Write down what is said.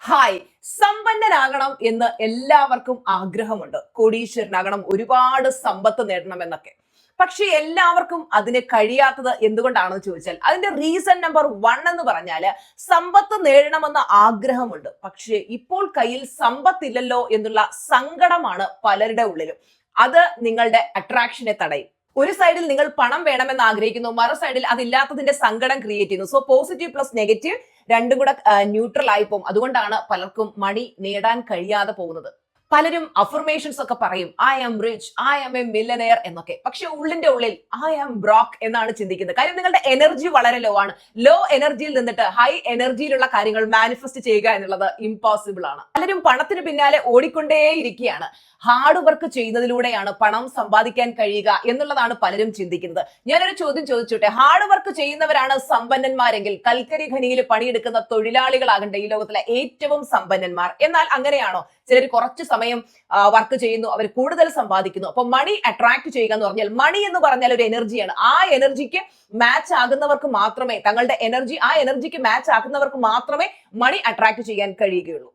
Hi, സമ്പന്നനാകണം എന്ന് എല്ലാവർക്കും ആഗ്രഹമുണ്ട്. കോടീശ്വരനാകണം, ഒരുപാട് സമ്പത്ത് നേടണം എന്നൊക്കെ. പക്ഷെ എല്ലാവർക്കും അതിന് കഴിയാത്തത് എന്തുകൊണ്ടാണെന്ന് ചോദിച്ചാൽ അതിന്റെ റീസൺ നമ്പർ 1 എന്ന് പറഞ്ഞാല് സമ്പത്ത് നേടണമെന്ന ആഗ്രഹമുണ്ട്. പക്ഷെ ഇപ്പോൾ കയ്യിൽ സമ്പത്തില്ലല്ലോ എന്നുള്ള സങ്കടമാണ് പലരുടെ ഉള്ളിലും. അത് നിങ്ങളുടെ അട്രാക്ഷനെ തടയും. ഒരു സൈഡിൽ നിങ്ങൾ പണം വേണമെന്ന് ആഗ്രഹിക്കുന്നു, മറു സൈഡിൽ അതില്ലാത്തതിന്റെ സങ്കടം ക്രിയേറ്റ് ചെയ്യുന്നു. സോ പോസിറ്റീവ് പ്ലസ് നെഗറ്റീവ് രണ്ടും കൂടെ ന്യൂട്രൽ ആയി പോകും. അതുകൊണ്ടാണ് പലർക്കും മണി നേടാൻ കഴിയാതെ പോകുന്നത്. പലരും അഫർമേഷൻസ് ഒക്കെ പറയും, I am rich, I am a millionaire എന്നൊക്കെ. പക്ഷെ ഉള്ളിന്റെ ഉള്ളിൽ ഐ ആം ബ്രോക്ക് എന്നാണ് ചിന്തിക്കുന്നത്. കാര്യം നിങ്ങളുടെ എനർജി വളരെ ലോ ആണ്. ലോ എനർജിയിൽ നിന്നിട്ട് ഹൈ എനർജിയിലുള്ള കാര്യങ്ങൾ മാനിഫെസ്റ്റ് ചെയ്യുക എന്നുള്ളത് ഇമ്പോസിബിൾ ആണ്. പലരും പണത്തിന് പിന്നാലെ ഓടിക്കൊണ്ടേയിരിക്കുകയാണ്. ഹാർഡ് വർക്ക് ചെയ്യുന്നതിലൂടെയാണ് പണം സമ്പാദിക്കാൻ കഴിയുക എന്നുള്ളതാണ് പലരും ചിന്തിക്കുന്നത്. ഞാനൊരു ചോദ്യം ചോദിച്ചോട്ടെ, ഹാർഡ് വർക്ക് ചെയ്യുന്നവരാണ് സമ്പന്നന്മാരെങ്കിൽ കൽക്കരി ഖനിയിൽ പണിയെടുക്കുന്ന തൊഴിലാളികളാകട്ടെ ഈ ലോകത്തിലെ ഏറ്റവും സമ്പന്നന്മാർ. എന്നാൽ അങ്ങനെയാണോ? ചിലർ കുറച്ച് സമയം വർക്ക് ചെയ്യുന്നു, അവർ കൂടുതൽ സമ്പാദിക്കുന്നു. അപ്പൊ മണി അട്രാക്ട് ചെയ്യുക എന്ന് പറഞ്ഞാൽ, മണി എന്ന് പറഞ്ഞാൽ ഒരു എനർജിയാണ്. ആ എനർജിക്ക് മാച്ച് ആകുന്നവർക്ക് മാത്രമേ, തങ്ങളുടെ എനർജി ആ എനർജിക്ക് മാച്ച് ആകുന്നവർക്ക് മാത്രമേ മണി അട്രാക്ട് ചെയ്യാൻ കഴിയുകയുള്ളൂ.